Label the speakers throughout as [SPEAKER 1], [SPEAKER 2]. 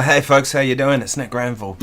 [SPEAKER 1] Hey folks, how you doing? It's Nick Granville.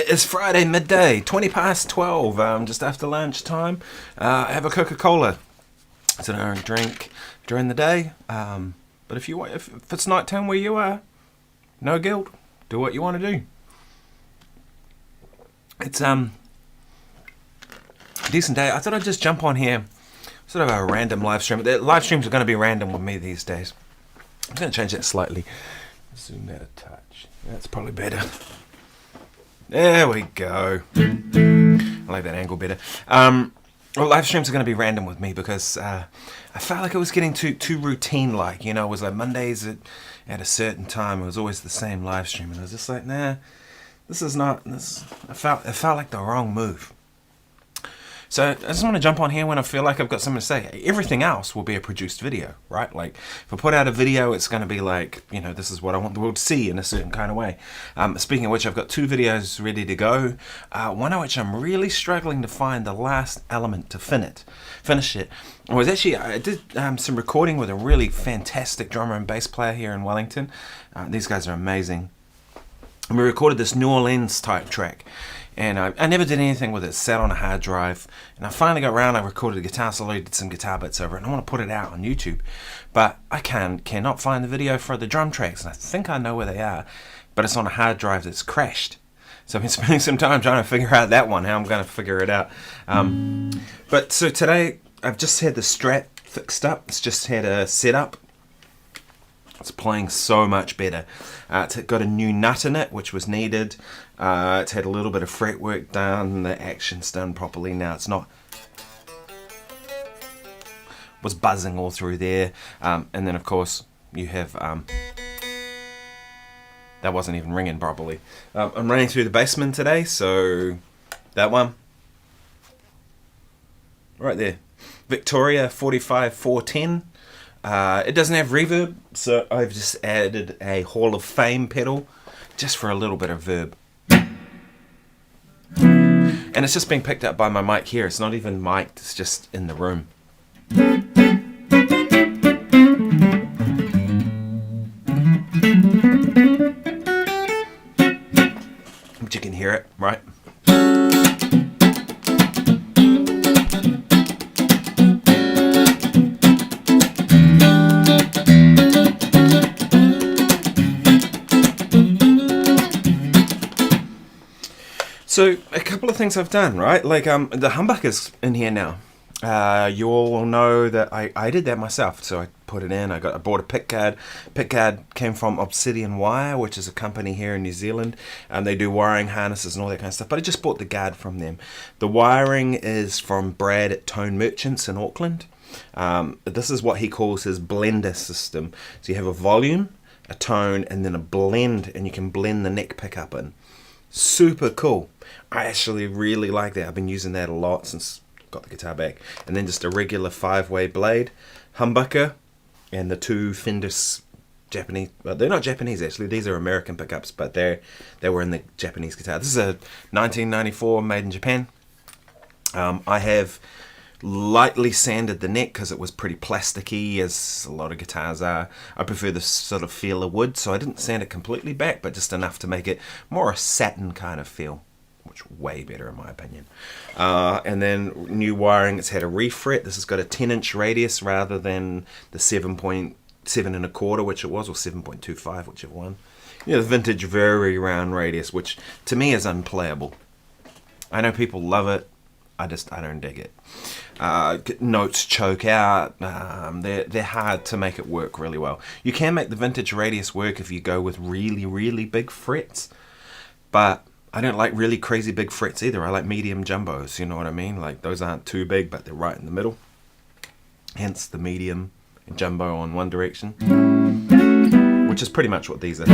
[SPEAKER 1] It's Friday midday, 20 past 12, just after lunchtime. I have a Coca-Cola. It's an orange drink during the day. But if it's nighttime where you are, no guilt. Do what you want to do. It's a decent day. I thought I'd just jump on here, sort of a random live stream. The live streams are going to be random with me these days. I'm going to change that slightly. Zoom that a touch. That's probably better. There we go. I like that angle better. Well, live streams are going to be random with me because I felt like it was getting too routine-like. You know, it was like Mondays at a certain time. It was always the same live stream, and I was just like, nah, this is not. It felt like the wrong move. So I just want to jump on here when I feel like I've got something to say. Everything else will be a produced video, right? Like if I put out a video, it's going to be like, you know, this is what I want the world to see in a certain kind of way. Speaking of which, I've got 2 videos ready to go. One of which I'm really struggling to find the last element to finish it. I did some recording with a really fantastic drummer and bass player here in Wellington. These guys are amazing. And we recorded this New Orleans type track. And I never did anything with it. It sat on a hard drive. And I finally got around, I recorded a guitar solo, did some guitar bits over it, and I want to put it out on YouTube. But I cannot find the video for the drum tracks, and I think I know where they are. But it's on a hard drive that's crashed. So I've been spending some time trying to figure out that one, how I'm going to figure it out. But so today, I've just had the Strat fixed up. It's just had a setup. It's playing so much better. It's got a new nut in it, which was needed. It's had a little bit of fretwork done. The action's done properly now. It's not was buzzing all through there. And then, of course, you have that wasn't even ringing properly. I'm running through the Bassman today, so that one right there, Vicotria 45410. It doesn't have reverb, so I've just added a Hall of Fame pedal just for a little bit of verb. And it's just being picked up by my mic here. It's not even mic'd, it's just in the room. But you can hear it, right? So, a couple of things I've done, right? Like, the humbucker's in here now. You all know that I did that myself, so I put it in. I bought a Pickguard. Pickguard came from Obsidian Wire, which is a company here in New Zealand. They do wiring harnesses and all that kind of stuff, but I just bought the guard from them. The wiring is from Brad at Tone Merchants in Auckland. This is what he calls his blender system. So you have a volume, a tone, and then a blend, and you can blend the neck pickup in. Super cool. I actually really like that. I've been using that a lot since I got the guitar back. And then just a regular 5-way blade, humbucker, and the 2 Fender Japanese. Well, they're not Japanese actually. These are American pickups, but they were in the Japanese guitar. This is a 1994 made in Japan. I have lightly sanded the neck because it was pretty plasticky, as a lot of guitars are. I prefer this sort of feel of wood, so I didn't sand it completely back, but just enough to make it more a satin kind of feel, which way better in my opinion. And then new wiring. It's had a refret. This has got a 10-inch radius rather than the 7.7 1/4, which it was, or 7.25, whichever one. You know, the vintage very round radius, which to me is unplayable. I know people love it. I don't dig it. Notes choke out. They're hard to make it work really well. You can make the vintage radius work if you go with really, really big frets, but I don't like really crazy big frets either. I like medium jumbos, you know what I mean? Like, those aren't too big, but they're right in the middle. Hence the medium and jumbo on one direction, which is pretty much what these are.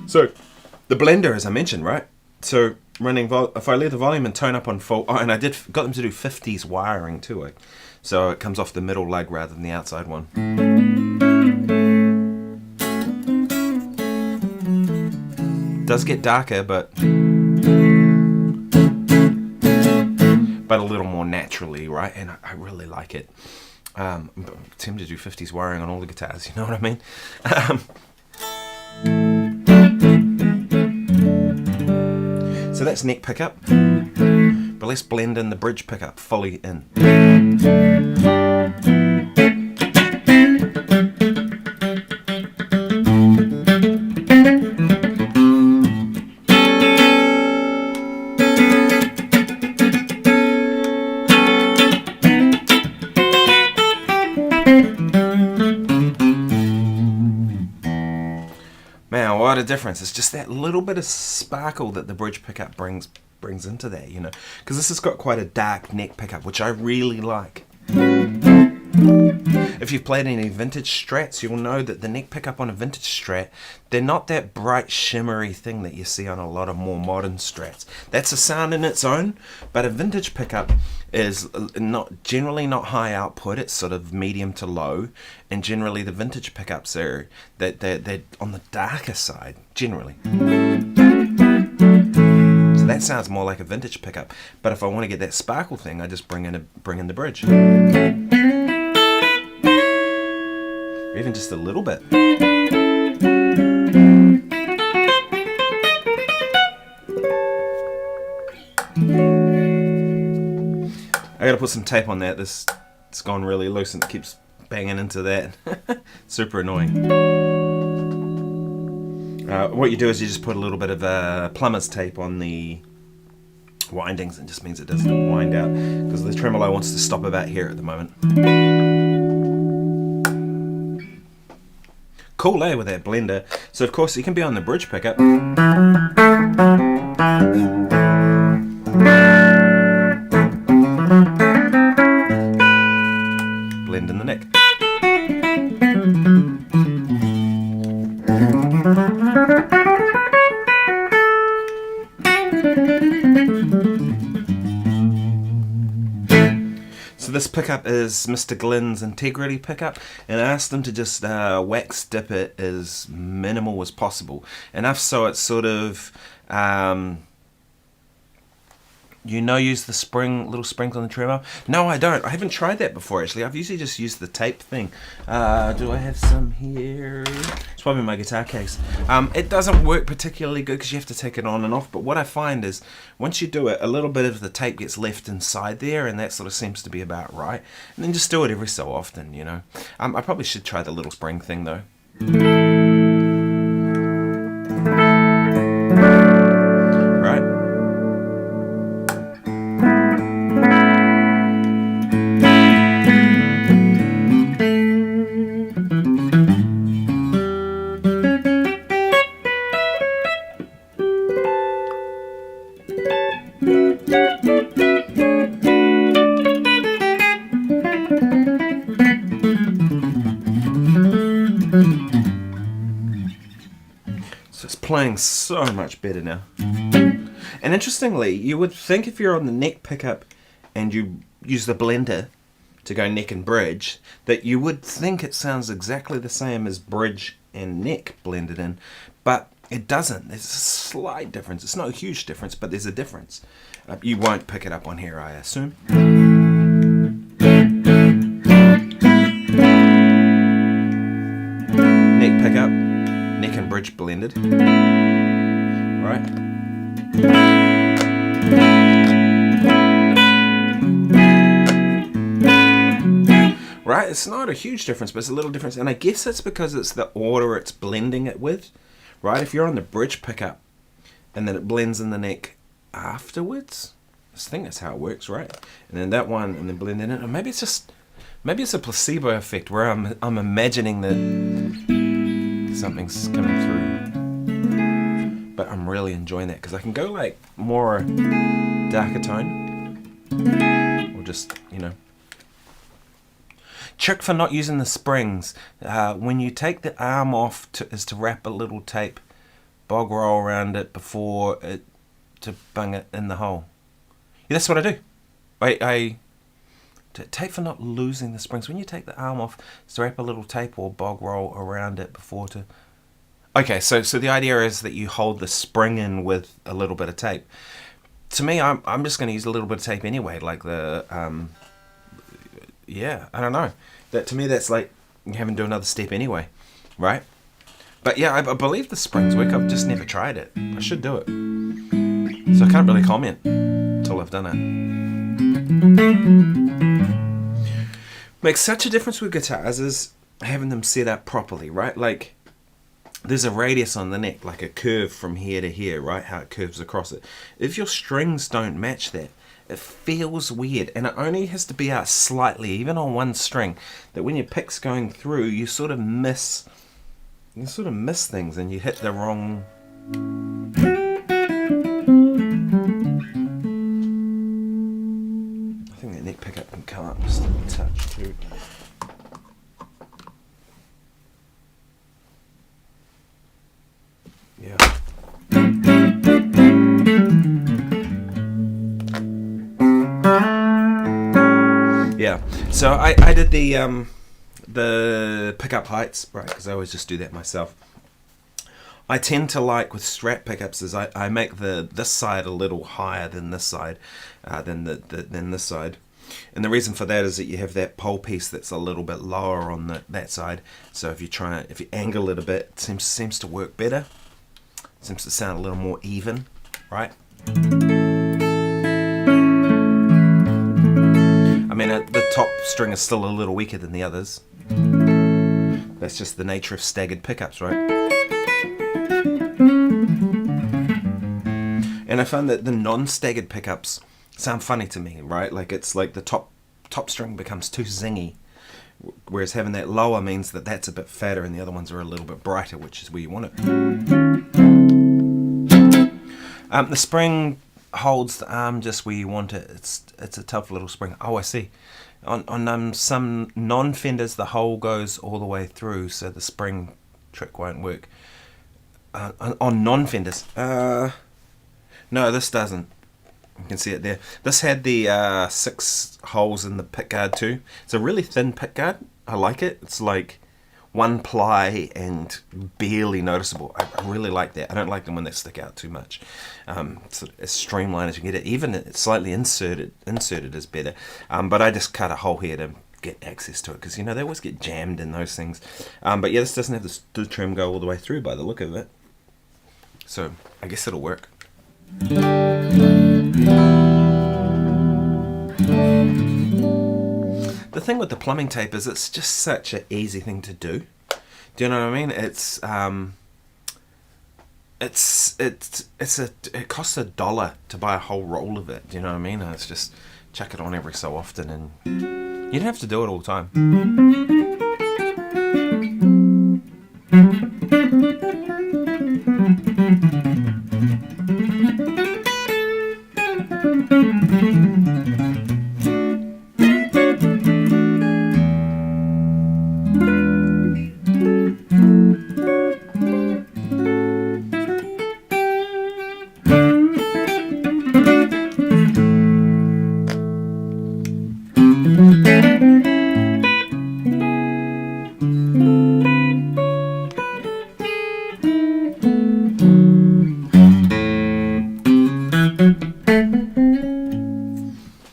[SPEAKER 1] So the blender, as I mentioned, right? So running if I leave the volume and tone up on full, and I got them to do 50s wiring too, so it comes off the middle lug rather than the outside one. It does get darker, but a little more naturally, right? And I really like it. I'm tempted to do 50s wiring on all the guitars, you know what I mean? So that's neck pickup, but let's blend in the bridge pickup fully in. Man, what a difference. It's just that little bit of sparkle that the bridge pickup brings into that, you know, because this has got quite a dark neck pickup, which I really like. If you've played any vintage Strats, you'll know that the neck pickup on a vintage Strat, they're not that bright shimmery thing that you see on a lot of more modern Strats. That's a sound in its own, but a vintage pickup is generally not high output. It's sort of medium to low, and generally the vintage pickups they're on the darker side generally. So that sounds more like a vintage pickup. But if I want to get that sparkle thing, I just bring in the bridge. Or even just a little bit. I gotta put some tape on that. It's gone really loose and it keeps banging into that. Super annoying. What you do is you just put a little bit of plumber's tape on the windings, and just means it doesn't wind out, because the tremolo wants to stop about here at the moment. Cool, with that blender. So of course you can be on the bridge pickup. Blend in the neck. So this pickup is Mr. Glynn's Integrity pickup, and I asked them to just wax dip it as minimal as possible. Enough so it's sort of, use the little springs on the tremolo. No, I don't. I haven't tried that before, actually. I've usually just used the tape thing. Do I have some here? It's probably in my guitar case. It doesn't work particularly good because you have to take it on and off, but what I find is once you do it, a little bit of the tape gets left inside there, and that sort of seems to be about right. And then just do it every so often, you know. I probably should try the little spring thing, though. Playing so much better now. And interestingly, you would think if you're on the neck pickup and you use the blender to go neck and bridge, that you would think it sounds exactly the same as bridge and neck blended in, but it doesn't. There's a slight difference. It's not a huge difference, but there's a difference. You won't pick it up on here, I assume. Neck pickup, neck and bridge blended. Right? Right? It's not a huge difference, but it's a little difference. And I guess it's because it's the order it's blending it with. Right? If you're on the bridge pickup and then it blends in the neck afterwards, I think that's how it works, right? And then that one, and then blend in it. Or maybe it's a placebo effect where I'm imagining that something's coming through. But I'm really enjoying that because I can go like more darker tone, or just, Trick for not using the springs. When you take the arm off is to wrap a little tape, bog roll around it before it, to bung it in the hole. Yeah, that's what I do. Tape for not losing the springs. When you take the arm off, is to wrap a little tape or bog roll around it before to... Okay, so the idea is that you hold the spring in with a little bit of tape. To me, I'm just going to use a little bit of tape anyway, like the... yeah, I don't know. To me, that's like you having to do another step anyway, right? But yeah, I believe the springs work. I've just never tried it. I should do it. So I can't really comment until I've done it. Makes such a difference with guitars is having them set up properly, right? Like, there's a radius on the neck, like a curve from here to here, right? How it curves across it. If your strings don't match that, it feels weird, and it only has to be out slightly, even on one string, that when your pick's going through, you sort of miss things, and you hit the wrong. I think that neck pickup can come up just a touch too. Yeah. Yeah, so I did the pickup heights, right, because I always just do that myself. I tend to like with Strat pickups is I make this side a little higher than this side, than this side, and the reason for that is that you have that pole piece that's a little bit lower on that side. So if you angle it a bit, it seems to work better. It seems to sound a little more even, right? I mean, the top string is still a little weaker than the others. That's just the nature of staggered pickups, right? And I found that the non-staggered pickups sound funny to me, right? Like it's like the top string becomes too zingy, whereas having that lower means that that's a bit fatter and the other ones are a little bit brighter, which is where you want it. The spring holds the arm just where you want it. It's a tough little spring. Oh, I see. On some non-Fenders, the hole goes all the way through, so the spring trick won't work. On non-Fenders, no, this doesn't. You can see it there. This had the 6 holes in the pickguard too. It's a really thin pickguard. I like it. It's like 1 ply and barely noticeable. I really like that. I don't like them when they stick out too much. So as streamlined as you can get it. Even it's slightly inserted is better. But I just cut a hole here to get access to it because they always get jammed in those things. But yeah, this doesn't have the trim go all the way through by the look of it. So I guess it'll work. The thing with the plumbing tape is it's just such an easy thing to do. Do you know what I mean? It costs $1 to buy a whole roll of it. Do you know what I mean? It's just chuck it on every so often, and you don't have to do it all the time.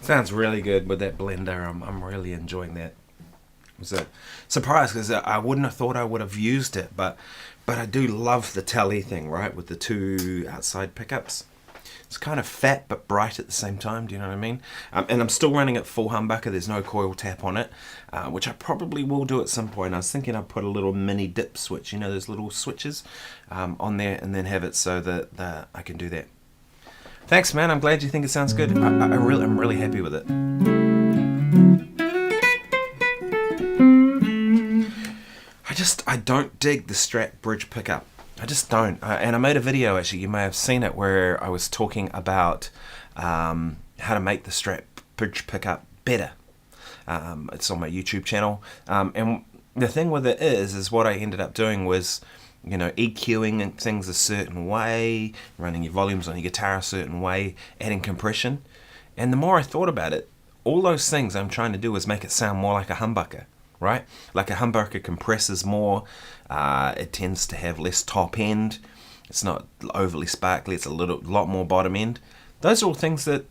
[SPEAKER 1] Sounds really good with that blender. I'm really enjoying that. I was surprised because I wouldn't have thought I would have used it, but I do love the tele thing, right, with the 2 outside pickups. It's kind of fat but bright at the same time, do you know what I mean? And I'm still running it full humbucker. There's no coil tap on it, which I probably will do at some point. I was thinking I'd put a little mini dip switch, those little switches on there, and then have it so that I can do that. Thanks, man. I'm glad you think it sounds good. I'm really happy with it. I don't dig the Strat bridge pickup. I just don't. And I made a video, actually, you may have seen it, where I was talking about how to make the Strat bridge pickup better. It's on my YouTube channel. And the thing with it is what I ended up doing was, you know, EQing things a certain way, running your volumes on your guitar a certain way, adding compression. And the more I thought about it, all those things I'm trying to do is make it sound more like a humbucker, right? Like a humbucker compresses more, it tends to have less top end, it's not overly sparkly, it's a lot more bottom end. Those are all things that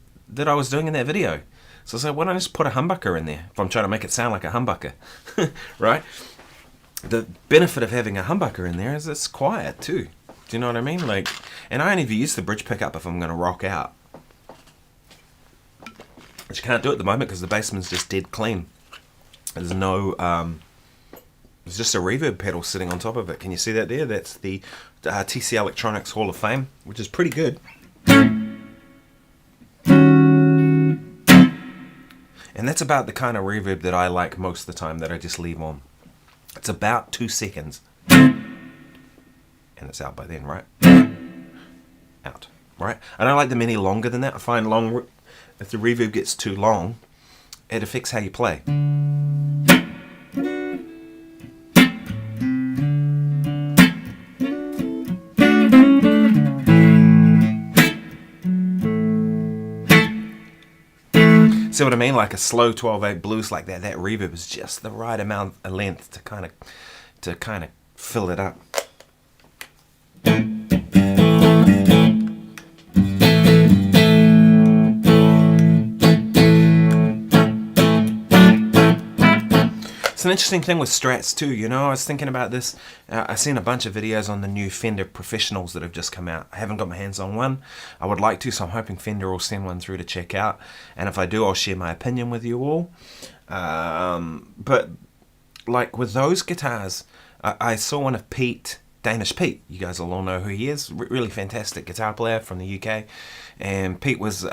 [SPEAKER 1] I was doing in that video. So I said, why don't I just put a humbucker in there if I'm trying to make it sound like a humbucker, right? The benefit of having a humbucker in there is it's quiet too. Do you know what I mean? Like, and I only use the bridge pickup if I'm going to rock out. But you can't do it at the moment because the Bassman's just dead clean. There's no, there's just a reverb pedal sitting on top of it. Can you see that there? That's the TC Electronics Hall of Fame, which is pretty good. And that's about the kind of reverb that I like most of the time, that I just leave on. It's about 2 seconds. And it's out by then, right? Out, right? I don't like them any longer than that. I find if the reverb gets too long, it affects how you play. See what I mean? Like a slow 12/8 blues like that, that reverb is just the right amount of length to kind of fill it up. It's an interesting thing with Strats too, you know. I was thinking about this. I've seen a bunch of videos on the new Fender Professionals that have just come out. I haven't got my hands on one. I would like to, so I'm hoping Fender will send one through to check out. And if I do, I'll share my opinion with you all. But like with those guitars, I saw one of Pete, Danish Pete. You guys will all know who he is. Really fantastic guitar player from the UK. And Pete was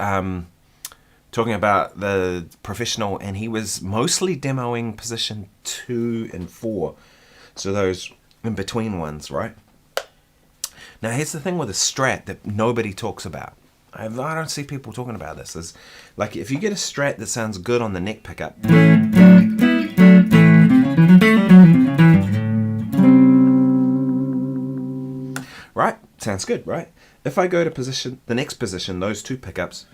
[SPEAKER 1] talking about the Professional, and he was mostly demoing position 2 and 4, so those in between ones, right? Now here's the thing with a Strat that nobody talks about. I don't see people talking about this. Is like, if you get a Strat that sounds good on the neck pickup, right? Sounds good, right? If I go to position, the next position, those 2 pickups,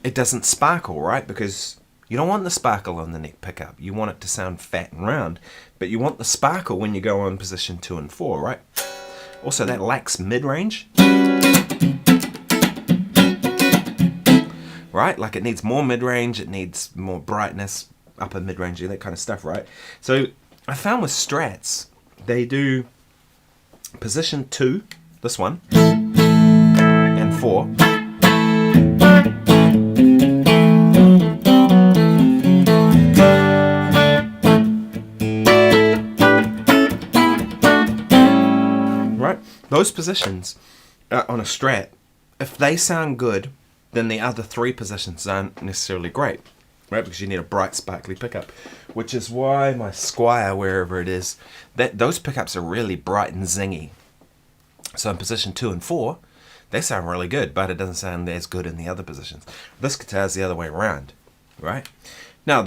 [SPEAKER 1] it doesn't sparkle, right? Because you don't want the sparkle on the neck pickup. You want it to sound fat and round, but you want the sparkle when you go on position 2 and 4, right? Also, that lacks mid-range, right? Like, it needs more mid-range, it needs more brightness, upper mid-range, that kind of stuff, right? So I found with Strats, they do position 2, this one, and 4. Right? Those positions on a Strat, if they sound good, then the other 3 positions aren't necessarily great. Right, because you need a bright, sparkly pickup, which is why my Squire, wherever it is, those pickups are really bright and zingy. So in position 2 and 4, they sound really good, but it doesn't sound as good in the other positions. This guitar is the other way around, right? Now,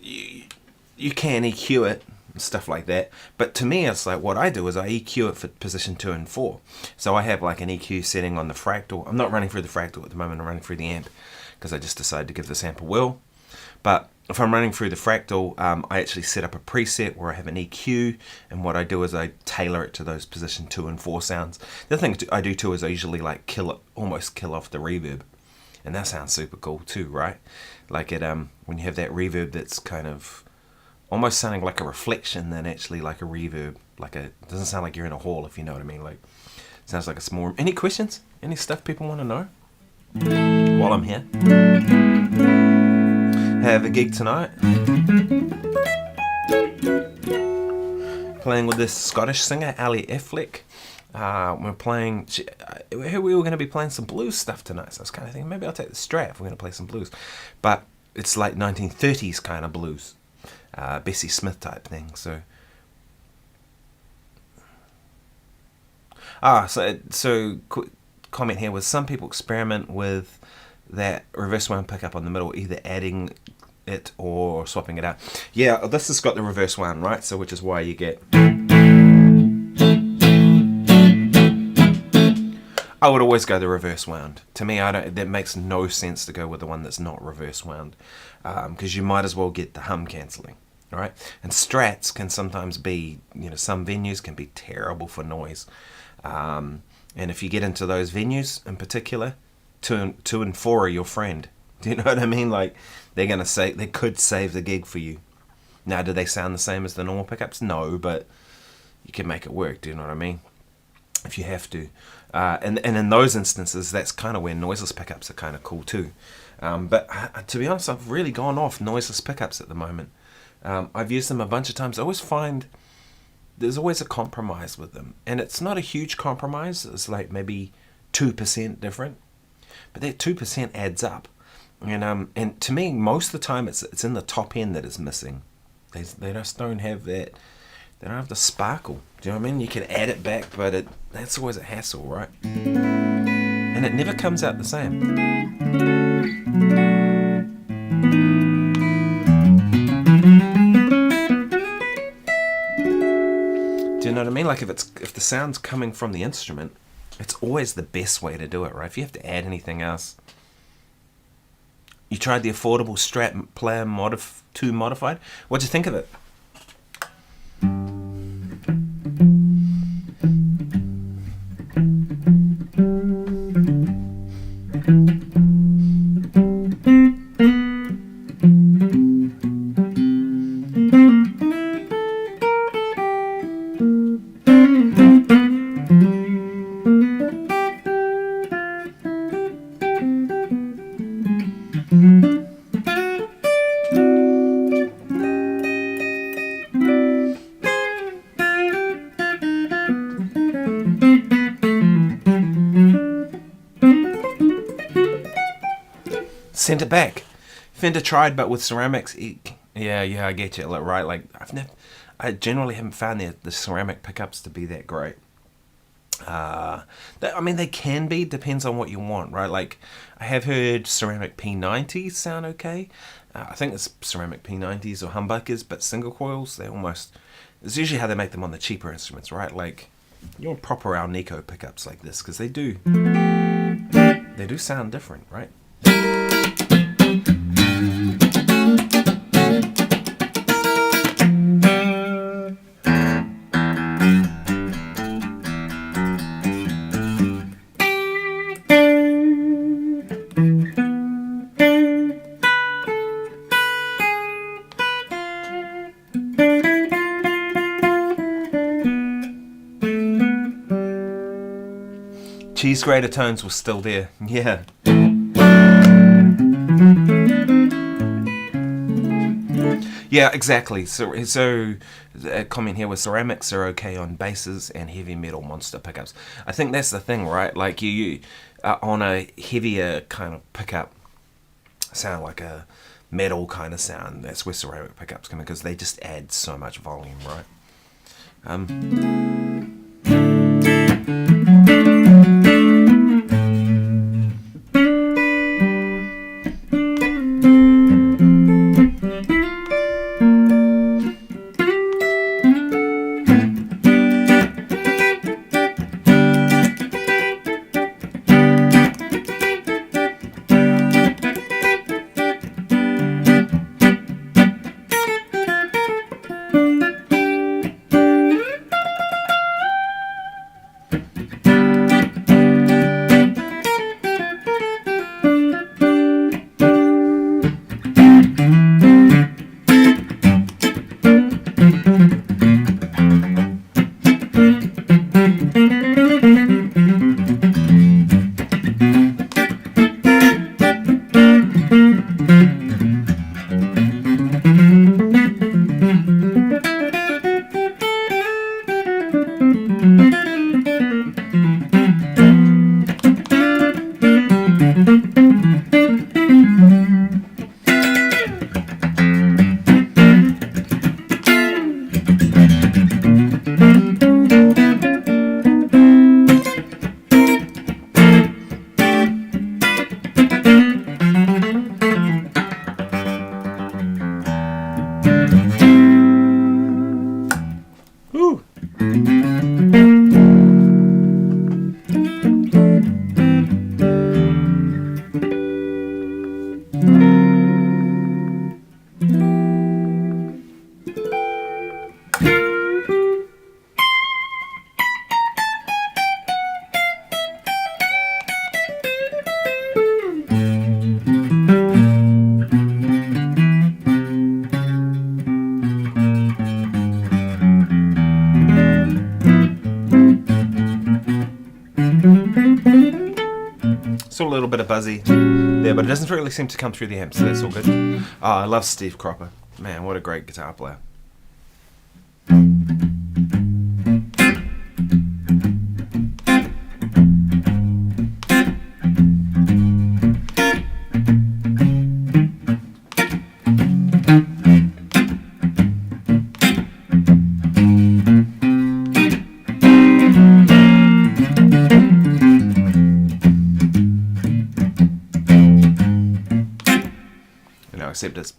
[SPEAKER 1] you can EQ it and stuff like that, but to me, it's like, what I do is I EQ it for position 2 and 4. So I have like an EQ setting on the fractal. I'm not running through the fractal at the moment. I'm running through the amp because I just decided to give this amp a whirl. But if I'm running through the fractal, I actually set up a preset where I have an EQ, and what I do is I tailor it to those position 2 and 4 sounds. The other thing I do too is I usually like almost kill off the reverb, and that sounds super cool too, right? Like it when you have that reverb that's kind of almost sounding like a reflection than actually like a reverb. It doesn't sound like you're in a hall, if you know what I mean. Like, it sounds like a small. Any questions? Any stuff people want to know while I'm here? Have a gig tonight. Playing with this Scottish singer, Ali Affleck. We're playing. We were going to be playing some blues stuff tonight, so I was kind of thinking maybe I'll take the Strat if we're going to play some blues. But it's like 1930s kind of blues, Bessie Smith type thing. So, comment here was some people experiment with that reverse wound pickup on the middle, either adding it or swapping it out. Yeah, this has got the reverse wound, right? So which is why you get... I would always go the reverse wound. To me, that makes no sense to go with the one that's not reverse wound, because you might as well get the hum cancelling. All right, and strats can sometimes be, some venues can be terrible for noise, and if you get into those venues in particular, 2 and 4 are your friend. Do you know what I mean? Like they could save the gig for you. Now, do they sound the same as the normal pickups? No, but you can make it work. Do you know what I mean? If you have to, and in those instances, that's kind of where noiseless pickups are kind of cool too. But to be honest, I've really gone off noiseless pickups at the moment. I've used them a bunch of times. I always find there's always a compromise with them, and it's not a huge compromise. It's like maybe 2% different, but that 2% adds up. And to me, most of the time, it's in the top end that is missing. They just don't have that. They don't have the sparkle. Do you know what I mean? You can add it back, but that's always a hassle, right? And it never comes out the same. Do you know what I mean? Like if the sound's coming from the instrument, it's always the best way to do it, right? If you have to add anything else. You tried the affordable Strat Player 2 modified? What'd you think of it? Send it back. Fender tried, but with ceramics, yeah, I get you, right? Like I generally haven't found the ceramic pickups to be that great. They can be, depends on what you want, right? Like I have heard ceramic P90s sound okay. I think it's ceramic P90s or humbuckers, but single coils, it's usually how they make them on the cheaper instruments, right? Like you want proper Alnico pickups like this, because they do sound different, right? Cheese grater tones were still there, yeah. Yeah, exactly. So a comment here was ceramics are okay on basses and heavy metal monster pickups. I think that's the thing, right? Like you on a heavier kind of pickup, sound like a metal kind of sound. That's where ceramic pickups come in, because they just add so much volume, right? Still a little bit of buzzy there, but it doesn't really seem to come through the amp, so that's all good. Oh, I love Steve Cropper. Man, what a great guitar player. Except it's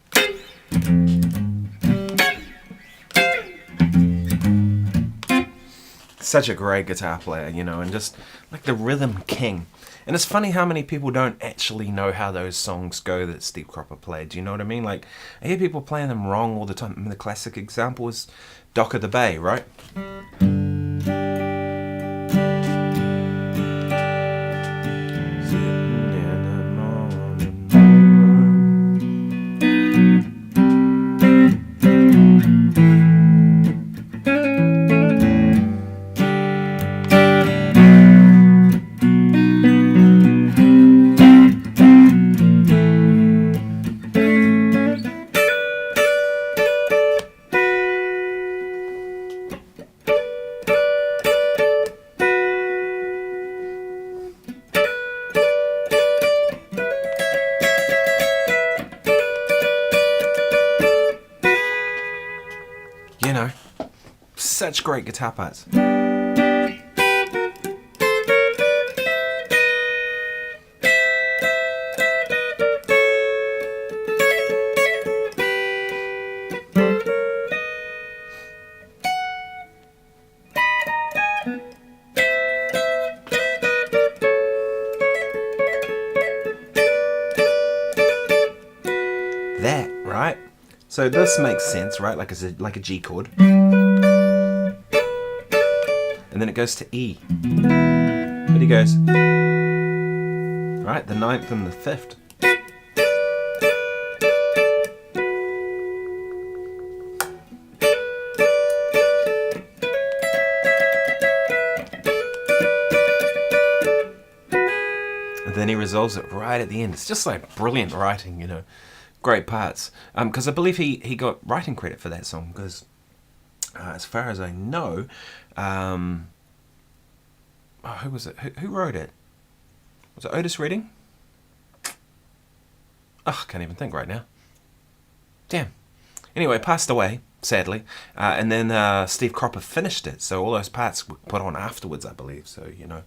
[SPEAKER 1] such a great guitar player, you know, and just like the rhythm king. And it's funny how many people don't actually know how those songs go that Steve Cropper played. Do you know what I mean? Like, I hear people playing them wrong all the time. I mean, the classic example is Dock of the Bay, right? You know, such great guitar parts. That, right? So this makes sense, right? Like a G chord. And then it goes to E. But he goes, right, the 9th and the 5th. And then he resolves it right at the end. It's just like brilliant writing, you know. Great parts, because I believe he got writing credit for that song, because as far as I know, who was it? Who wrote it? Was it Otis Redding? Oh, I can't even think right now. Damn. Anyway, passed away, sadly, and then Steve Cropper finished it, so all those parts were put on afterwards, I believe, so, you know.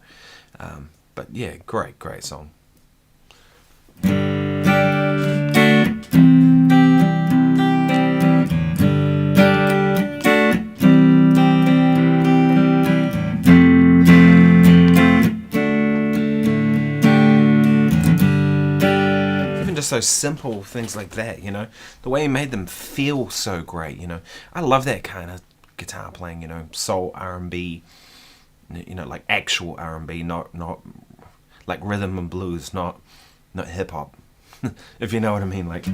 [SPEAKER 1] But yeah, great song. Those simple things like that, you know, the way he made them feel so great, you know. I love that kind of guitar playing, you know, soul R&B, you know, like actual R&B, not like rhythm and blues, not hip hop, if you know what I mean, like.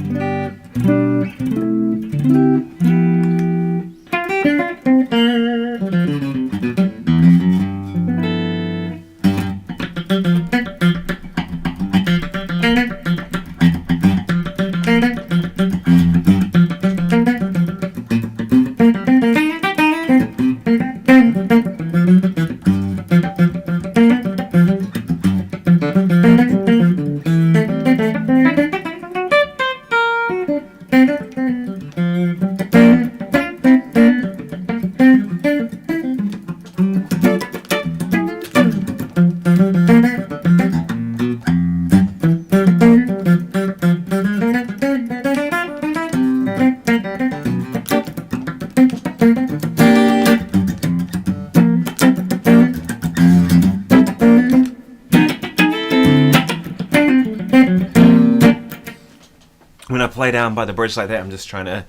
[SPEAKER 1] When I play down by the bridge like that, I'm just trying to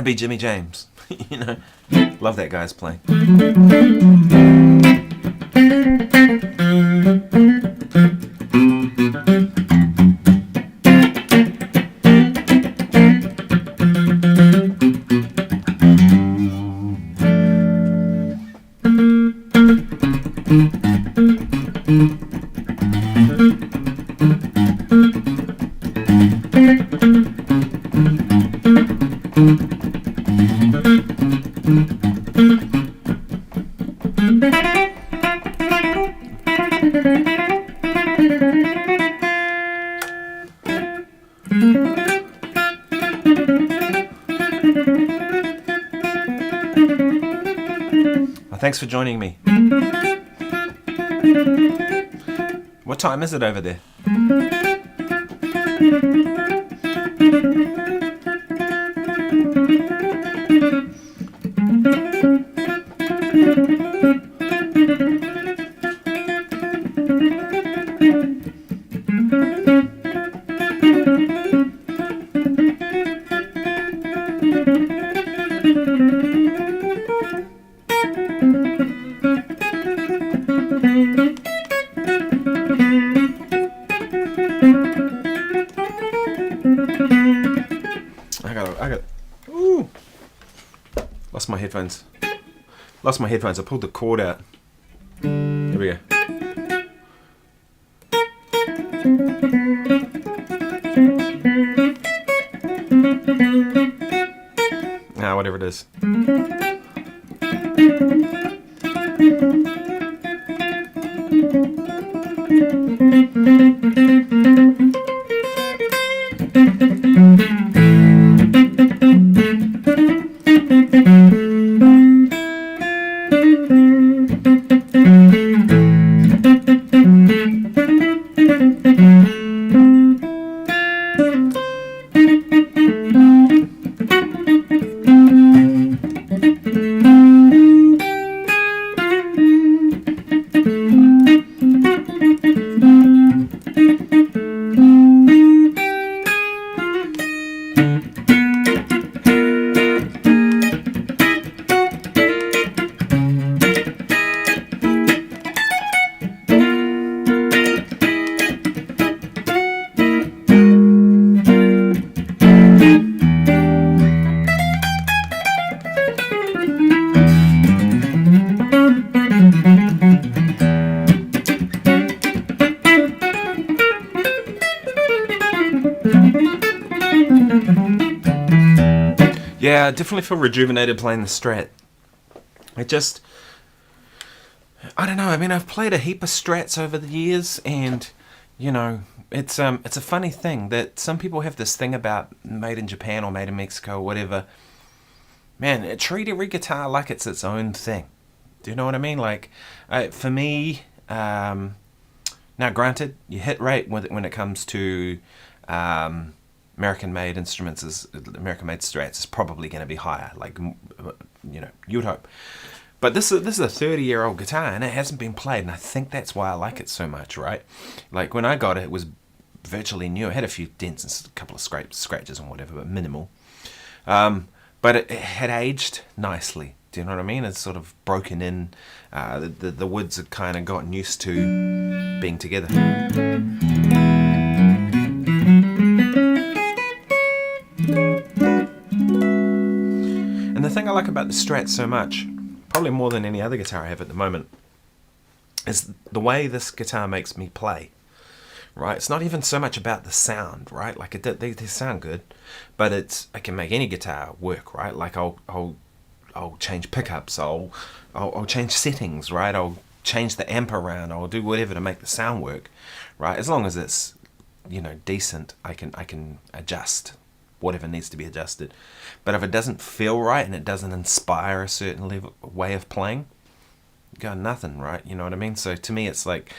[SPEAKER 1] be Jimmy James. You know, love that guy's playing. Well, thanks for joining me. What time is it over there? Ooh. Lost my headphones. I pulled the cord out. Here we go. Whatever it is. Yeah, I definitely feel rejuvenated playing the Strat. I don't know. I mean, I've played a heap of Strats over the years, and you know, it's a funny thing that some people have this thing about made in Japan or made in Mexico or whatever. Man, treat every guitar like it's its own thing. Do you know what I mean? Like, for me, now granted, your hit rate when it comes to American-made instruments, American-made Strats, is probably going to be higher. Like, you know, you'd hope. But this is a 30-year-old guitar, and it hasn't been played, and I think that's why I like it so much, right? Like, when I got it, it was virtually new. It had a few dents and a couple of scratches and whatever, but minimal. But it had aged nicely. Do you know what I mean? It's sort of broken in. The woods had kind of gotten used to being together. And the thing I like about the Strat so much, probably more than any other guitar I have at the moment, is the way this guitar makes me play. Right? It's not even so much about the sound, right? Like they sound good, but I can make any guitar work, right? Like I'll change pickups, I'll change settings, right? I'll change the amp around, I'll do whatever to make the sound work, right? As long as it's, you know, decent, I can adjust whatever needs to be adjusted. But if it doesn't feel right and it doesn't inspire a certain way of playing, you got nothing, right? You know what I mean? So to me, it's like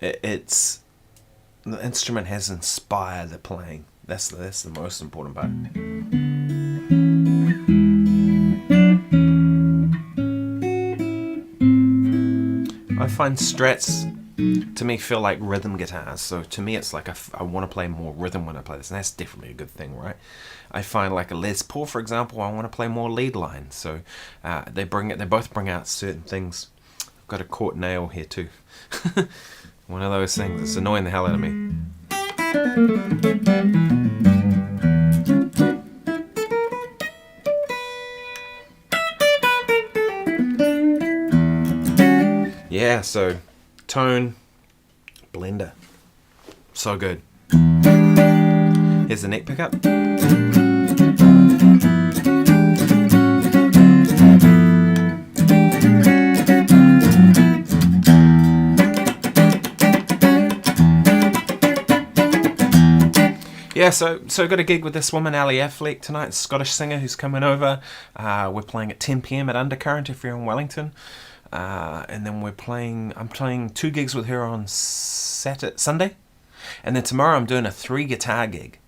[SPEAKER 1] it's the instrument has inspired the playing. That's the most important part. I find Strats to me feel like rhythm guitars. So to me, it's like I want to play more rhythm when I play this, and that's definitely a good thing, right? I find like a Les Paul, for example, I want to play more lead line. So they both bring out certain things. I've got a caught nail here too. One of those things. It's annoying the hell out of me. Yeah, so tone, blender, so good. Here's the neck pickup. Yeah, so I got a gig with this woman, Ali Affleck, tonight, Scottish singer who's coming over. We're playing at 10 p.m. at Undercurrent if you're in Wellington. And then I'm playing 2 gigs with her on Sunday. And then tomorrow I'm doing a 3-guitar gig.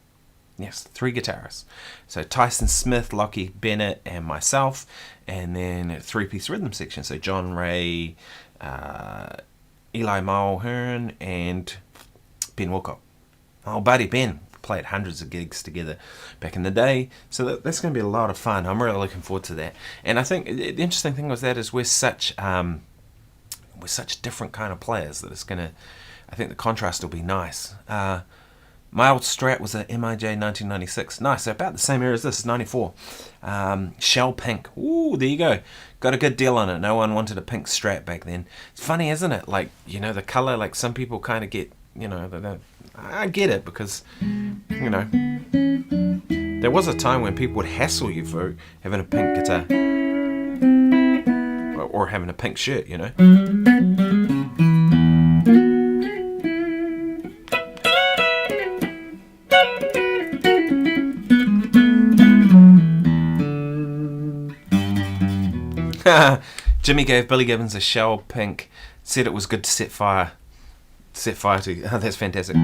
[SPEAKER 1] Yes, 3 guitarists. So Tyson Smith, Lockie Bennett, and myself. And then a 3-piece rhythm section. So John Ray, Eli Mulhern, and Ben Wilcock. Oh, buddy Ben. Played hundreds of gigs together back in the day. So that's going to be a lot of fun. I'm really looking forward to that. And I think the interesting thing with that is we're such different kind of players that I think the contrast will be nice. My old Strat was a MIJ 1996. Nice, so about the same era as this, 94. Shell pink. Ooh, there you go. Got a good deal on it. No one wanted a pink Strat back then. It's funny, isn't it? Like, the colour, like some people kind of get, I get it because, there was a time when people would hassle you for having a pink guitar. Or having a pink shirt, Jimmy gave Billy Gibbons a shell pink, said it was good to set fire to. Oh, that's fantastic.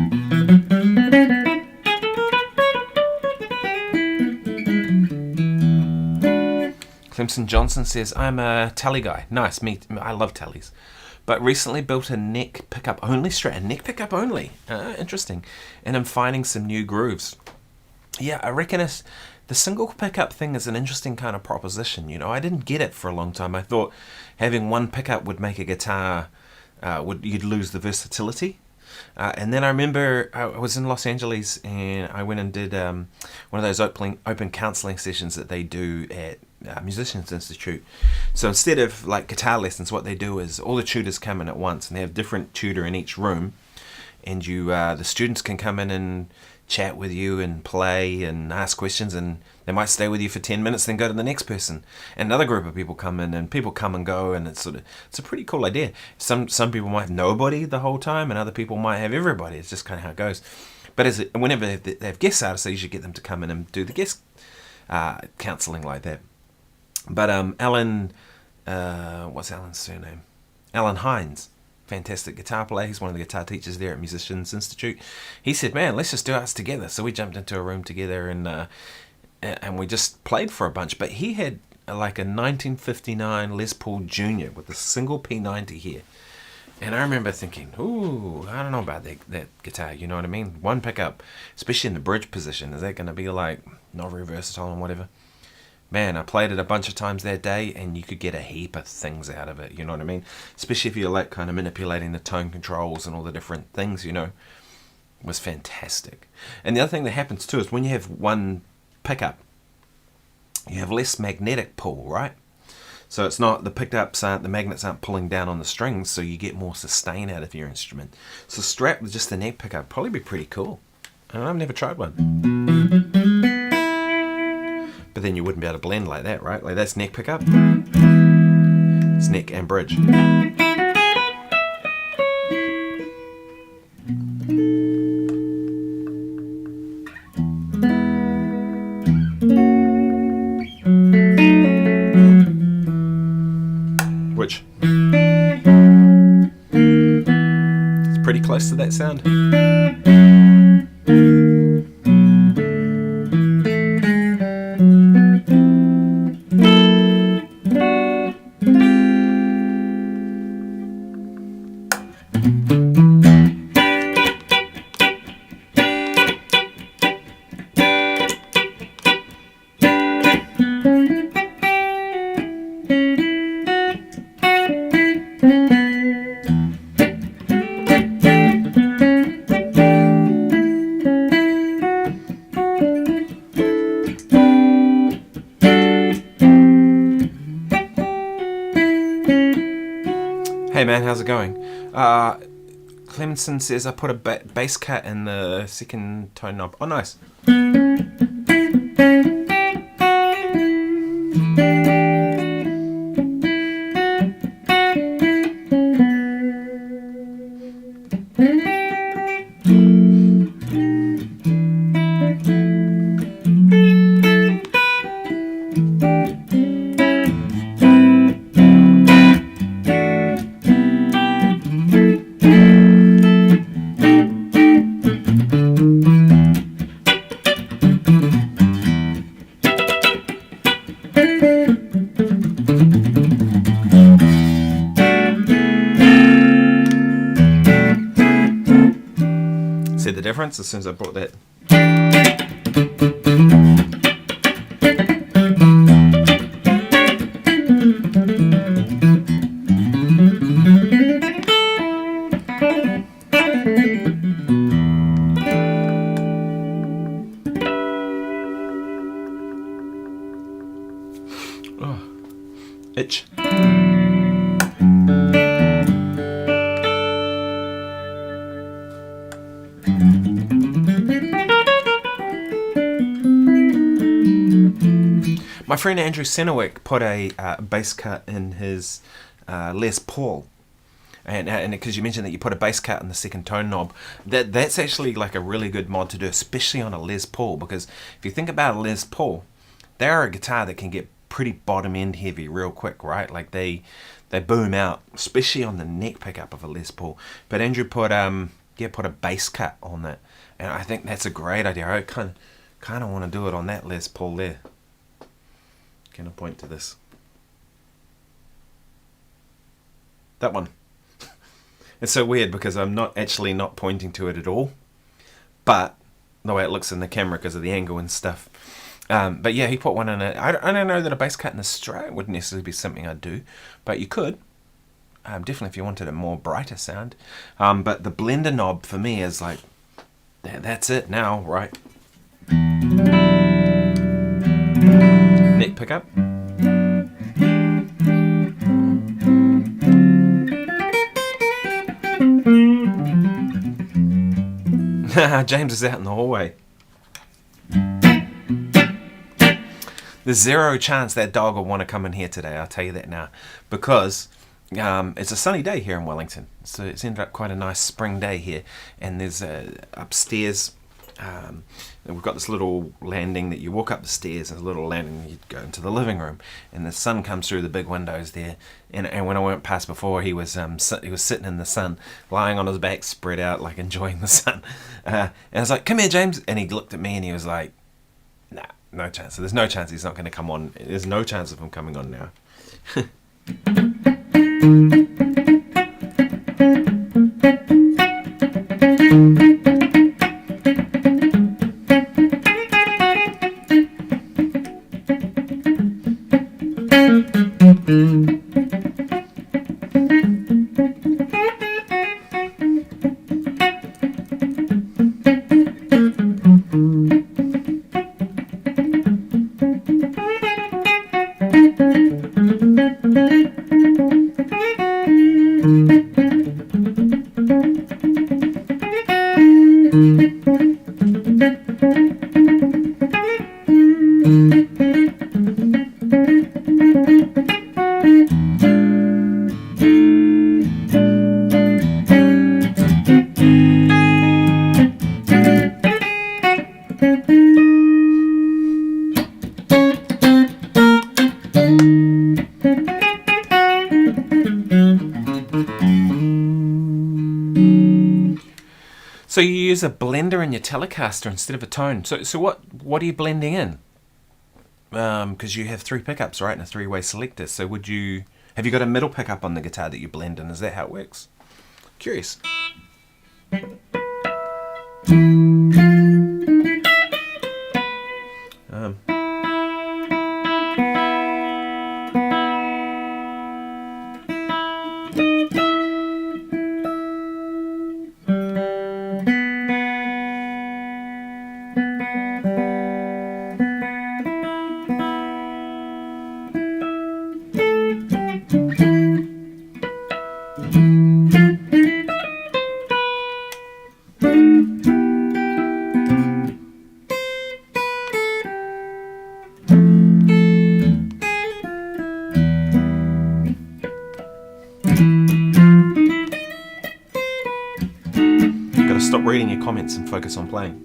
[SPEAKER 1] Clemson Johnson says, I'm a tally guy. Nice, I love tallies. But recently built a neck pickup only Strat. A neck pickup only. Interesting. And I'm finding some new grooves. Yeah, I reckon the single pickup thing is an interesting kind of proposition. I didn't get it for a long time. I thought having one pickup would make a guitar, you'd lose the versatility. And then I remember I was in Los Angeles and I went and did one of those open counselling sessions that they do at Musicians Institute. So instead of like guitar lessons, what they do is all the tutors come in at once and they have different tutor in each room, and the students can come in and chat with you and play and ask questions, and they might stay with you for 10 minutes then go to the next person, and another group of people come in, and people come and go, and it's a pretty cool idea. Some people might have nobody the whole time and other people might have everybody. It's just kind of how it goes. But whenever they have guest artists, they usually get them to come in and do the guest counselling like that. But Alan, what's Alan's surname? Alan Hines, fantastic guitar player. He's one of the guitar teachers there at Musicians Institute. He said, man, let's just do ours together. So we jumped into a room together and we just played for a bunch. But he had like a 1959 Les Paul Jr. with a single P90 here. And I remember thinking, ooh, I don't know about that guitar, you know what I mean? One pickup, especially in the bridge position, is that going to be like not very versatile and whatever? Man, I played it a bunch of times that day and you could get a heap of things out of it, you know what I mean? Especially if you like kind of manipulating the tone controls and all the different things, it was fantastic. And the other thing that happens too is when you have one pickup, you have less magnetic pull, right? So it's not, the magnets aren't pulling down on the strings, so you get more sustain out of your instrument. So Strat with just the neck pickup probably be pretty cool. And I've never tried one. But then you wouldn't be able to blend like that, right? Like that's neck pickup. It's neck and bridge. Which? It's pretty close to that sound. Hey man, how's it going? Clemson says I put a bass cut in the second tone knob. Oh, nice. See the difference as soon as I brought that. Oh, itch. My friend Andrew Senewick put a bass cut in his Les Paul, and because you mentioned that you put a bass cut in the second tone knob, that's actually like a really good mod to do, especially on a Les Paul, because if you think about a Les Paul, they are a guitar that can get pretty bottom end heavy real quick, right? Like they boom out, especially on the neck pickup of a Les Paul. But Andrew put a bass cut on that, and I think that's a great idea. I kind of want to do it on that Les Paul there. Can I point to this? That one. It's so weird because I'm not pointing to it at all, but the way it looks in the camera because of the angle and stuff. But yeah, he put one in it. I don't know that a bass cut in the Strat would necessarily be something I'd do, but you could. Definitely if you wanted a more brighter sound. But the blender knob for me is like, that's it now, right? Neck pickup. James is out in the hallway. There's zero chance that dog will want to come in here today, I'll tell you that now. Because it's a sunny day here in Wellington. So it's ended up quite a nice spring day here. And there's upstairs, we've got this little landing that you walk up the stairs, and a little landing and you go into the living room, and the sun comes through the big windows there. And when I went past before, he was sitting in the sun, lying on his back, spread out, like enjoying the sun. And I was like, "Come here, James," and he looked at me and he was like, "Nah, no chance. So there's no chance he's not going to come on. There's no chance of him coming on now." So you use a blender in your Telecaster instead of a tone. So what are you blending in? Because you have 3 pickups, right, and a 3-way selector. So have you got a middle pickup on the guitar that you blend in? Is that how it works? Curious. Stop reading your comments and focus on playing.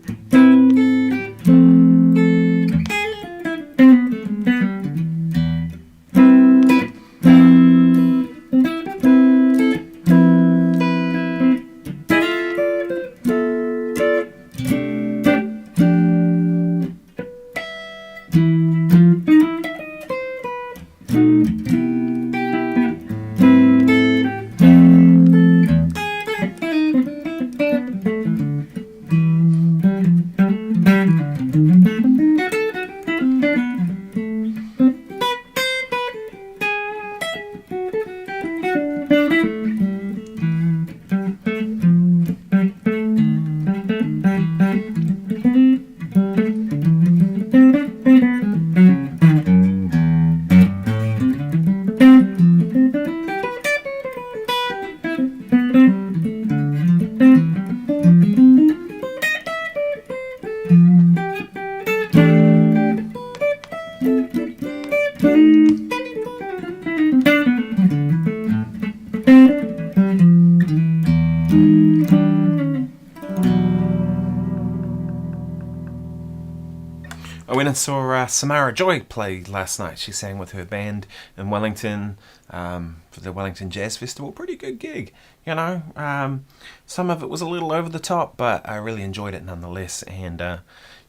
[SPEAKER 1] I went and saw Samara Joy play last night. She sang with her band in Wellington for the Wellington Jazz Festival. Pretty good gig, you know. Some of it was a little over the top, but I really enjoyed it nonetheless. And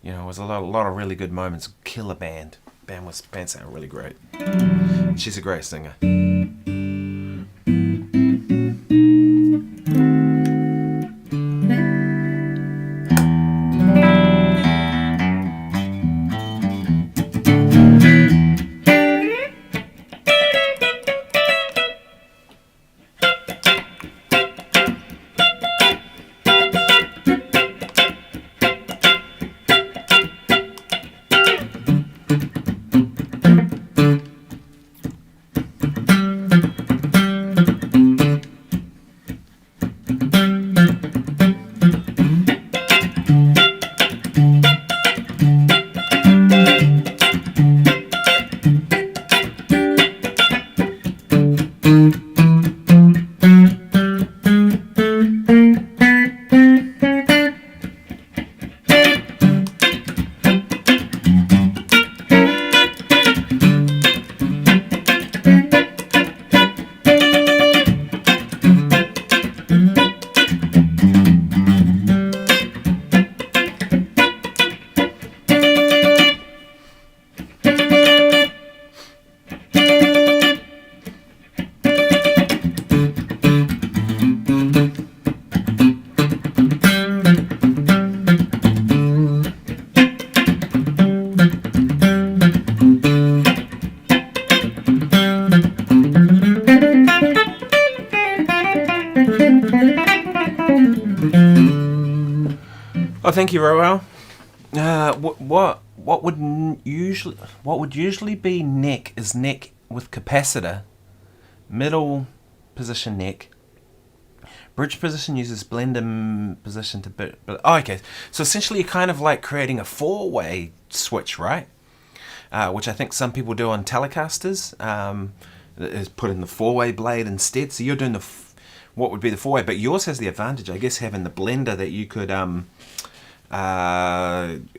[SPEAKER 1] you know, it was a lot of really good moments. Killer band. Band sounded really great. She's a great singer. Oh, thank you, Roel. What would usually be neck is neck with capacitor, middle position neck. Bridge position uses blender position to bit. Oh, okay. So essentially, you're kind of like creating a four-way switch, right? Which I think some people do on Telecasters. Is put in the four-way blade instead. So you're doing what would be the four-way, but yours has the advantage, I guess, having the blender that you could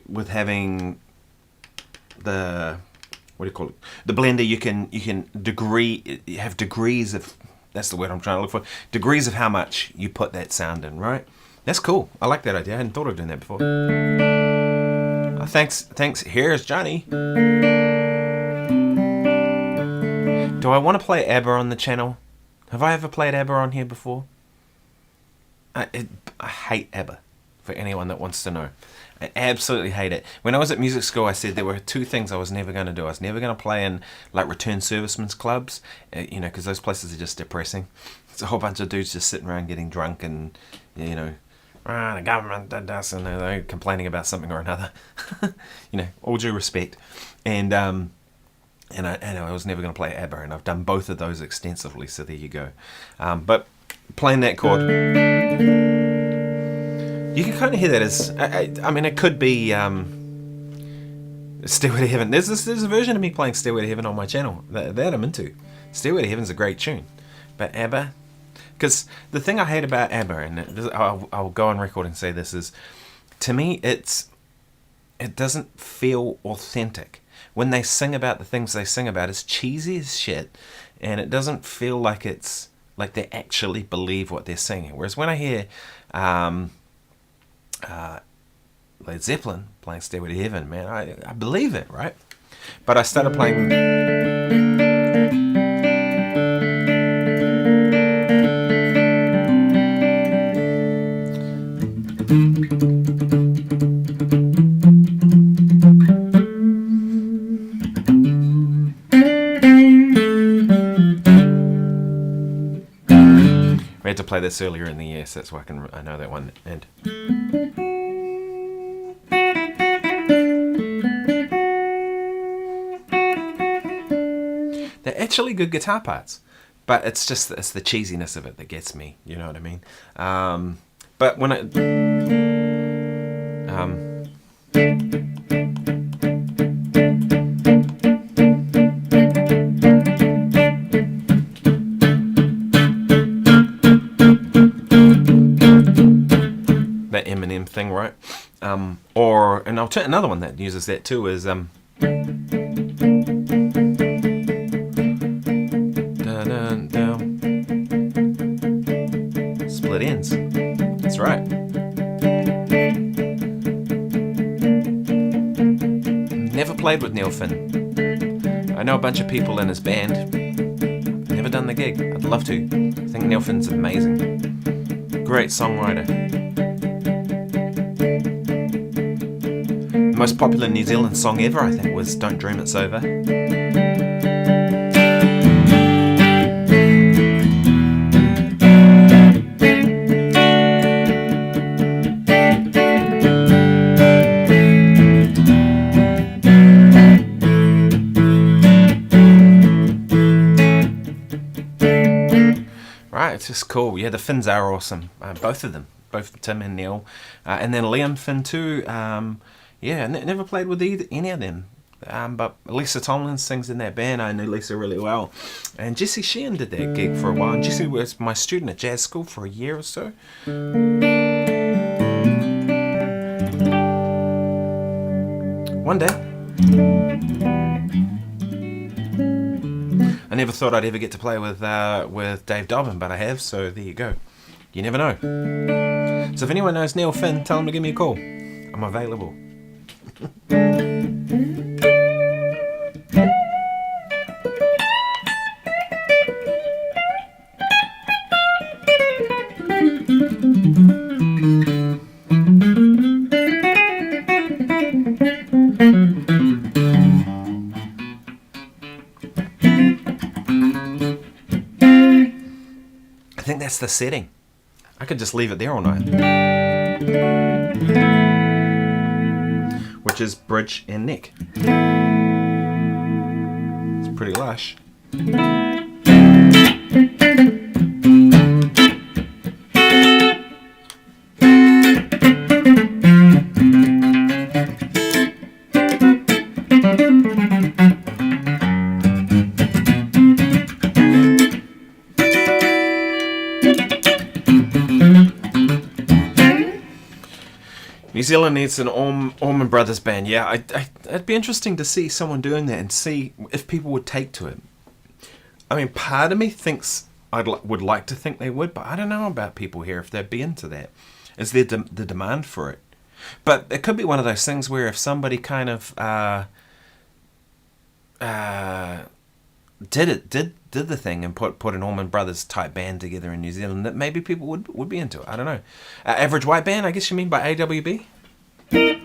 [SPEAKER 1] with having the the blender, you can have degrees of, that's the word I'm trying to look for, degrees of how much you put that sound in, right? That's cool. I like that idea. I hadn't thought of doing that before. Oh, thanks. Here's Johnny. Do I want to play ABBA on the channel? Have I ever played ABBA on here before? I hate ABBA, for anyone that wants to know. I absolutely hate it. When I was at music school, I said there were two things I was never going to do. I was never going to play in like return servicemen's clubs, because those places are just depressing. It's a whole bunch of dudes just sitting around getting drunk and, the government did this, and they're complaining about something or another. All due respect. And I was never going to play ABBA, and I've done both of those extensively, so there you go. But playing that chord, you can kind of hear that as, it could be Stairway to Heaven. There's a version of me playing Stairway to Heaven on my channel that I'm into. Stairway to Heaven's a great tune. But ABBA, because the thing I hate about ABBA, and I'll go on record and say this, is, to me, it doesn't feel authentic. When they sing about the things they sing about, it's cheesy as shit, and it doesn't feel like it's like they actually believe what they're singing. Whereas when I hear Led Zeppelin playing Stairway to Heaven, man, I believe it, right? But I started playing. We had to play this earlier in the year, so that's why I know that one. And they're actually good guitar parts, but it's the cheesiness of it that gets me. You know what I mean? But when that Eminem thing, right? Or another one that uses that too is split ends. That's right. Never played with Neil Finn. I know a bunch of people in his band. Never done the gig. I'd love to. I think Neil Finn's amazing. Great songwriter. The most popular New Zealand song ever, I think, was Don't Dream It's Over. It's just cool. Yeah, the Finns are awesome. Both of them. Both Tim and Neil. And then Liam Finn too. Never played with any of them. But Lisa Tomlin sings in that band. I knew Lisa really well. And Jessie Sheehan did that gig for a while. And Jessie was my student at jazz school for a year or so. One day. I never thought I'd ever get to play with Dave Dobbin, but I have, so there you go. You never know. So if anyone knows Neil Finn, tell him to give me a call. I'm available. I think that's the setting. I could just leave it there all night. Which is bridge and neck. It's pretty lush. New Zealand needs an Allman Brothers band. Yeah, it'd be interesting to see someone doing that and see if people would take to it. I mean, part of me thinks would like to think they would, but I don't know about people here if they'd be into that. Is there the demand for it? But it could be one of those things where if somebody kind of did the thing and put an Allman Brothers type band together in New Zealand, that maybe people would be into it. I don't know. Average White Band, I guess you mean, by AWB? See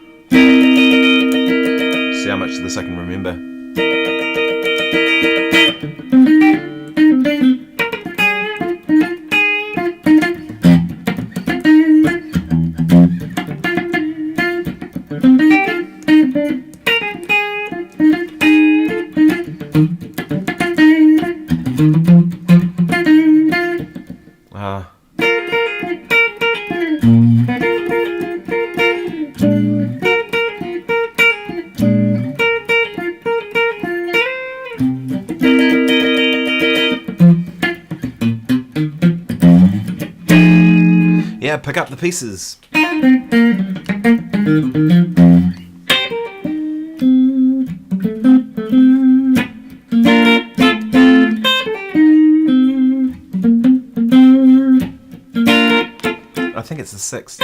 [SPEAKER 1] how much of this I can remember. Yeah, pick up the pieces. I think it's the sixth.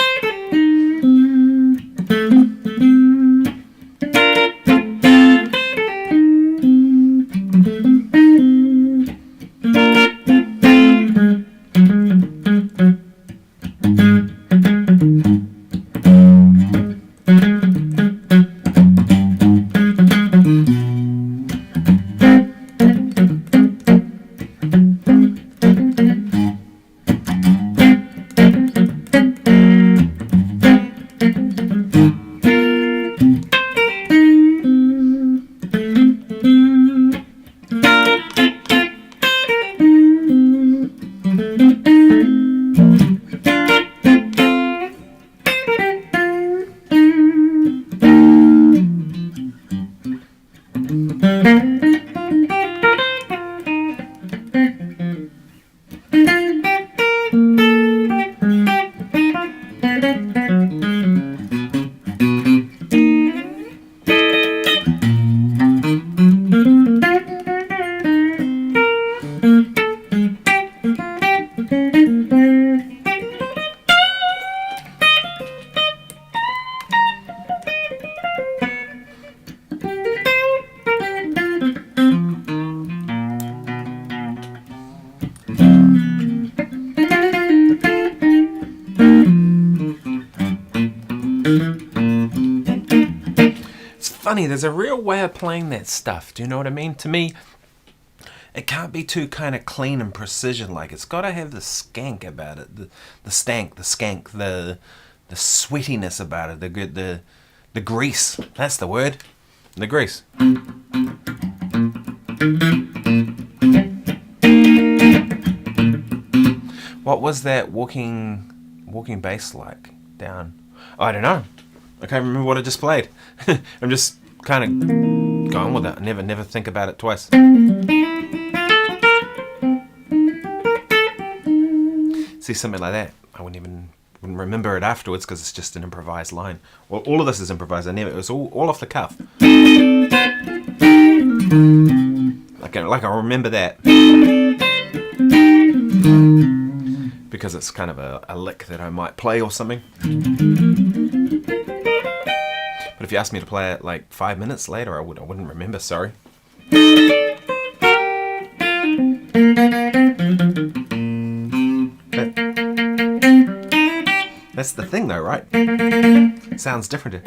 [SPEAKER 1] Funny, there's a real way of playing that stuff. Do you know what I mean? To me, it can't be too kind of clean and precision. Like, it's got to have the skank about it, the skank, the sweatiness about it, the grease. That's the word, the grease. What was that walking bass like down? I don't know. I can't remember what I just played. I'm just kind of going with it. I never think about it twice. See, something like that, I wouldn't remember it afterwards because it's just an improvised line. Well, all of this is improvised. It was all off the cuff. Like I remember that because it's kind of a lick that I might play or something. But if you asked me to play it like 5 minutes later, I wouldn't remember, sorry. But that's the thing though, right? It sounds different.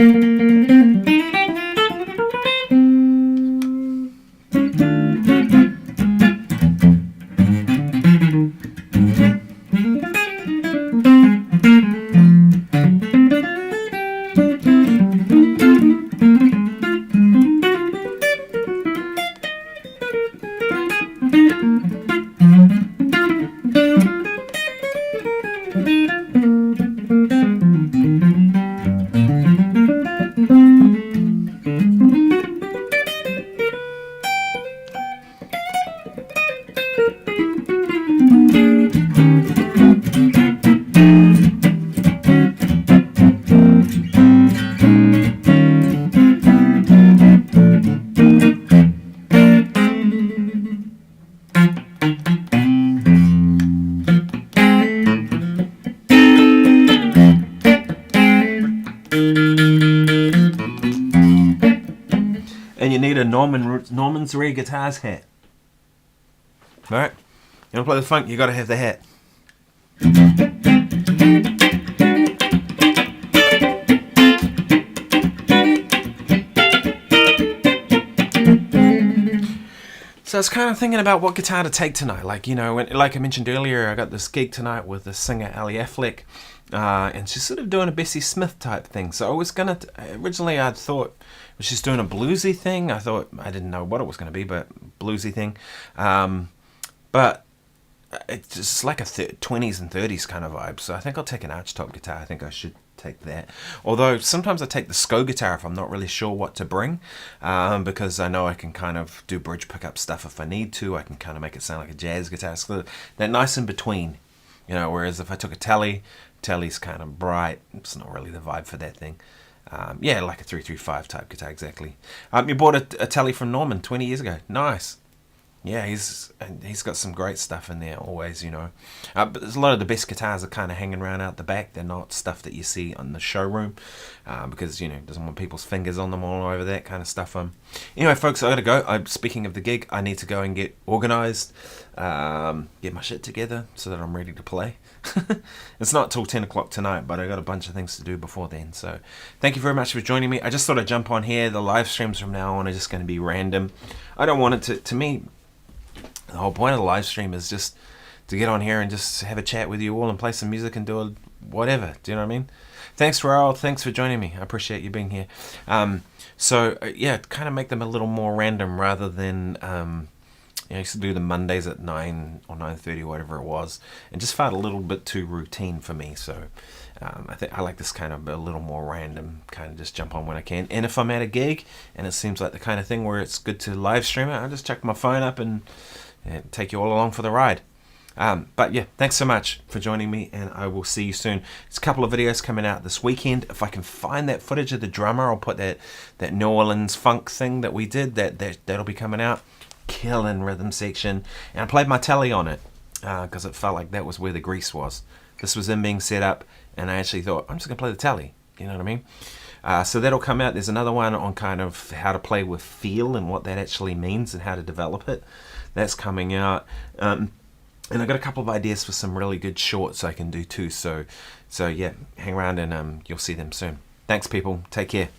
[SPEAKER 1] And you need a Norman's Rare Guitars hat. Alright? You want to play the funk, you got to have the hat. So I was kind of thinking about what guitar to take tonight. Like, you know, like I mentioned earlier, I got this gig tonight with the singer Ali Affleck. And she's sort of doing a Bessie Smith type thing. So I was going to, originally I thought she's doing a bluesy thing. I didn't know what it was going to be, but bluesy thing. But it's just like a 20s and 30s kind of vibe. So I think I'll take an archtop guitar. I think I should take that. Although sometimes I take the SCO guitar if I'm not really sure what to bring. Because I know I can kind of do bridge pickup stuff if I need to. I can kind of make it sound like a jazz guitar. So they're nice in between. You know, whereas if I took a Telly's kind of bright. It's not really the vibe for that thing. Yeah, like a 335 type guitar, exactly. You bought a Telly from Norman 20 years ago. Nice. Yeah, he's got some great stuff in there always, you know. But there's a lot of the best guitars are kind of hanging around out the back. They're not stuff that you see on the showroom because, you know, doesn't want people's fingers on them all over that kind of stuff. Anyway, folks, I got to go. Speaking of the gig, I need to go and get organised, get my shit together so that I'm ready to play. It's not till 10 o'clock tonight, but I got a bunch of things to do before then. So thank you very much for joining me. I just thought I'd jump on here. The live streams from now on are just going to be random. I don't want it to me, the whole point of the live stream is just to get on here and just have a chat with you all and play some music and do whatever. Do you know what I mean? Thanks, Raoul. Thanks for joining me. I appreciate you being here. Yeah, kind of make them a little more random rather than... I used to do the Mondays at 9 or 9:30 or whatever it was, and just felt a little bit too routine for me. So I think I like this kind of a little more random, kind of just jump on when I can. And if I'm at a gig and it seems like the kind of thing where it's good to live stream it, I'll just chuck my phone up and take you all along for the ride. But yeah, thanks so much for joining me, and I will see you soon. There's a couple of videos coming out this weekend. If I can find that footage of the drummer, I'll put that New Orleans funk thing that we did, that'll be coming out. Killing rhythm section. And I played my telly on it, because it felt like that was where the grease was. This was in being set up, and I actually thought, I'm just going to play the telly. You know what I mean? So that'll come out. There's another one on kind of how to play with feel and what that actually means and how to develop it. That's coming out. And I've got a couple of ideas for some really good shorts I can do too. So yeah, hang around and you'll see them soon. Thanks, people. Take care.